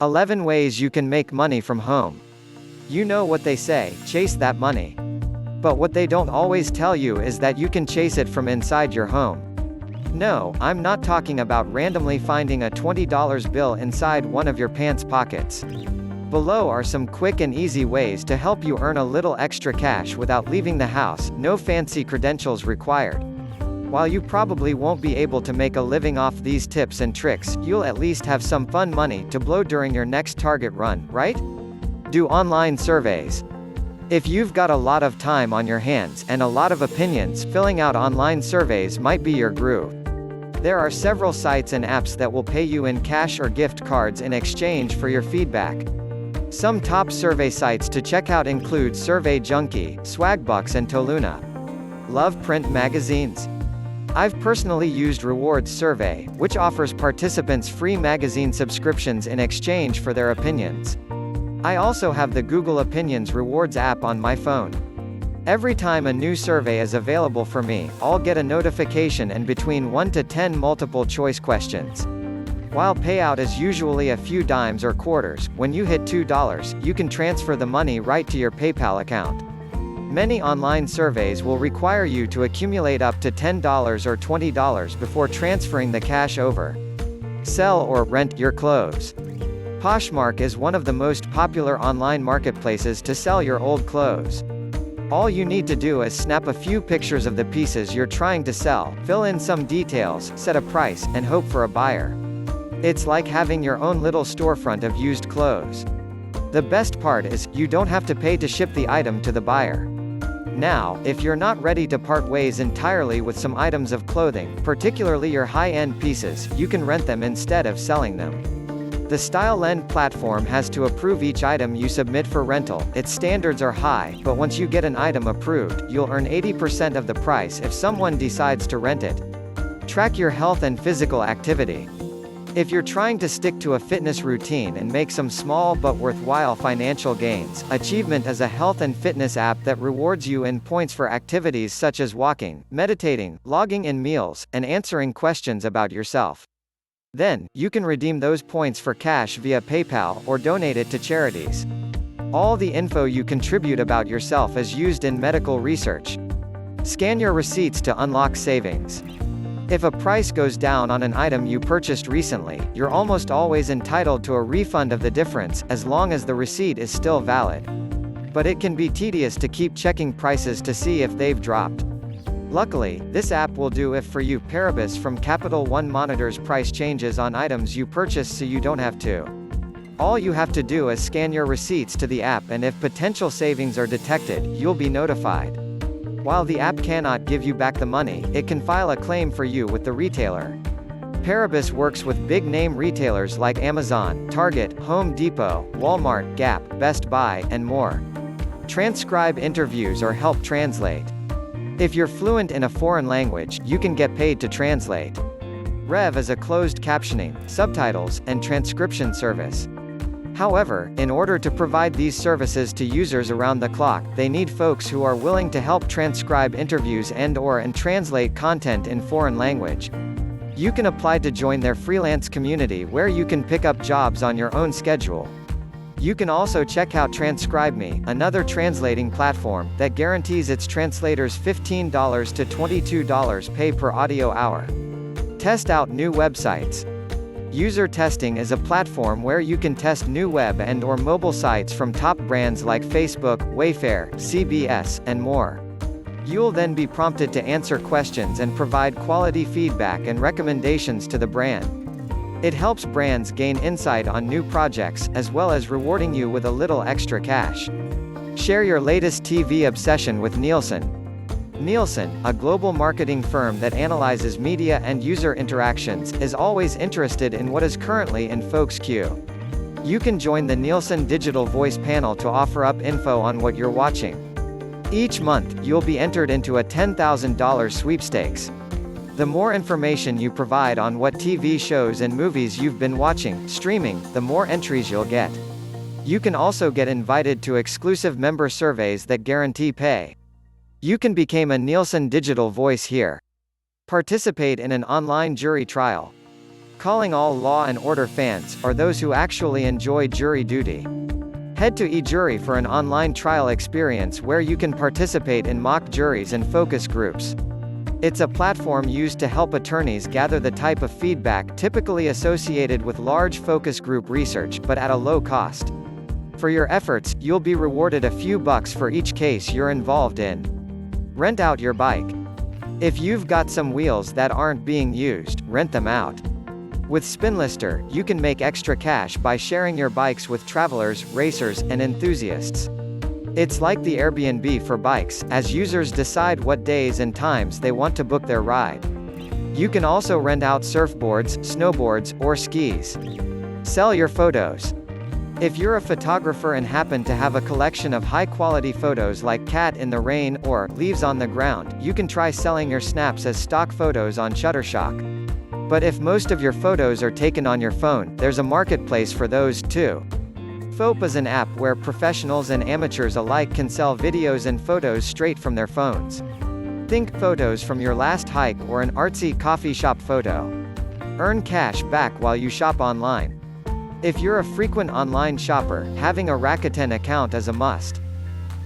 11 ways you can make money from home. You know what they say, chase that money. But what they don't always tell you is that you can chase it from inside your home. No, I'm not talking about randomly finding a $20 bill inside one of your pants pockets. Below are some quick and easy ways to help you earn a little extra cash without leaving the house, no fancy credentials required. While you probably won't be able to make a living off these tips and tricks, you'll at least have some fun money to blow during your next Target run, right? Do online surveys. If you've got a lot of time on your hands and a lot of opinions, filling out online surveys might be your groove. There are several sites and apps that will pay you in cash or gift cards in exchange for your feedback. Some top survey sites to check out include Survey Junkie, Swagbucks and Toluna. Love print magazines? I've personally used Rewards Survey, which offers participants free magazine subscriptions in exchange for their opinions. I also have the Google Opinions Rewards app on my phone. Every time a new survey is available for me, I'll get a notification and between 1 to 10 multiple choice questions. While payout is usually a few dimes or quarters, when you hit $2, you can transfer the money right to your PayPal account. Many online surveys will require you to accumulate up to $10 or $20 before transferring the cash over. Sell or rent your clothes. Poshmark is one of the most popular online marketplaces to sell your old clothes. All you need to do is snap a few pictures of the pieces you're trying to sell, fill in some details, set a price, and hope for a buyer. It's like having your own little storefront of used clothes. The best part is, you don't have to pay to ship the item to the buyer. Now, if you're not ready to part ways entirely with some items of clothing, particularly your high-end pieces, you can rent them instead of selling them. The StyleLend platform has to approve each item you submit for rental. Its standards are high, but once you get an item approved, you'll earn 80% of the price if someone decides to rent it. Track your health and physical activity. If you're trying to stick to a fitness routine and make some small but worthwhile financial gains, Achievement is a health and fitness app that rewards you in points for activities such as walking, meditating, logging in meals, and answering questions about yourself. Then, you can redeem those points for cash via PayPal or donate it to charities. All the info you contribute about yourself is used in medical research. Scan your receipts to unlock savings. If a price goes down on an item you purchased recently, you're almost always entitled to a refund of the difference, as long as the receipt is still valid. But it can be tedious to keep checking prices to see if they've dropped. Luckily, this app will do if for you. Paribus from Capital One monitors price changes on items you purchase so you don't have to. All you have to do is scan your receipts to the app, and if potential savings are detected, you'll be notified. While the app cannot give you back the money, it can file a claim for you with the retailer. Paribus works with big-name retailers like Amazon, Target, Home Depot, Walmart, Gap, Best Buy, and more. Transcribe interviews or help translate. If you're fluent in a foreign language, you can get paid to translate. Rev is a closed captioning, subtitles, and transcription service. However, in order to provide these services to users around the clock, they need folks who are willing to help transcribe interviews and translate content in foreign language. You can apply to join their freelance community where you can pick up jobs on your own schedule. You can also check out TranscribeMe, another translating platform that guarantees its translators $15 to $22 pay per audio hour. Test out new websites. User testing is a platform where you can test new web and/or mobile sites from top brands like Facebook, Wayfair, CBS, and more. You'll then be prompted to answer questions and provide quality feedback and recommendations to the brand. It helps brands gain insight on new projects, as well as rewarding you with a little extra cash. Share your latest TV obsession with Nielsen. Nielsen, a global marketing firm that analyzes media and user interactions, is always interested in what is currently in folks' queue. You can join the Nielsen Digital Voice panel to offer up info on what you're watching. Each month, you'll be entered into a $10,000 sweepstakes. The more information you provide on what TV shows and movies you've been watching, streaming, the more entries you'll get. You can also get invited to exclusive member surveys that guarantee pay. You can become a Nielsen Digital Voice here. Participate in an online jury trial. calling all Law and Order fans, or those who actually enjoy jury duty. Head to eJury for an online trial experience where you can participate in mock juries and focus groups. It's a platform used to help attorneys gather the type of feedback typically associated with large focus group research, but at a low cost. For your efforts, you'll be rewarded a few bucks for each case you're involved in. Rent out your bike. If you've got some wheels that aren't being used, rent them out. With Spinlister, you can make extra cash by sharing your bikes with travelers, racers, and enthusiasts. It's like the Airbnb for bikes, as users decide what days and times they want to book their ride. You can also rent out surfboards, snowboards, or skis. Sell your photos. If you're a photographer and happen to have a collection of high-quality photos like cat in the rain or leaves on the ground, you can try selling your snaps as stock photos on Shutterstock. But if most of your photos are taken on your phone, there's a marketplace for those, too. Foap is an app where professionals and amateurs alike can sell videos and photos straight from their phones. Think photos from your last hike or an artsy coffee shop photo. Earn cash back while you shop online. If you're a frequent online shopper, having a Rakuten account is a must.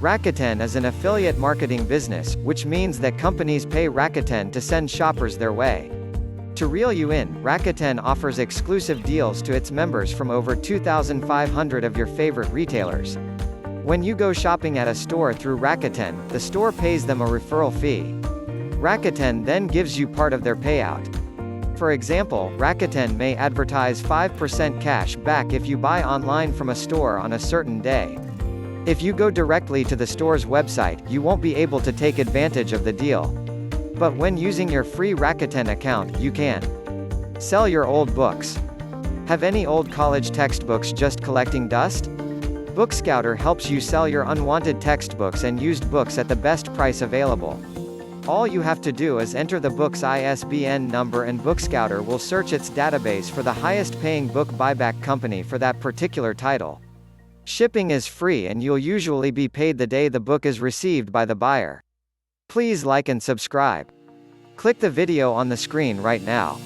Rakuten is an affiliate marketing business, which means that companies pay Rakuten to send shoppers their way. To reel you in, Rakuten offers exclusive deals to its members from over 2,500 of your favorite retailers. When you go shopping at a store through Rakuten, the store pays them a referral fee. Rakuten then gives you part of their payout. For example, Rakuten may advertise 5% cash back if you buy online from a store on a certain day. If you go directly to the store's website, you won't be able to take advantage of the deal. But when using your free Rakuten account, you can. Sell your old books. Have any old college textbooks just collecting dust? Bookscouter helps you sell your unwanted textbooks and used books at the best price available. All you have to do is enter the book's ISBN number and Bookscouter will search its database for the highest paying book buyback company for that particular title. Shipping is free and you'll usually be paid the day the book is received by the buyer. Please like and subscribe. Click the video on the screen right now.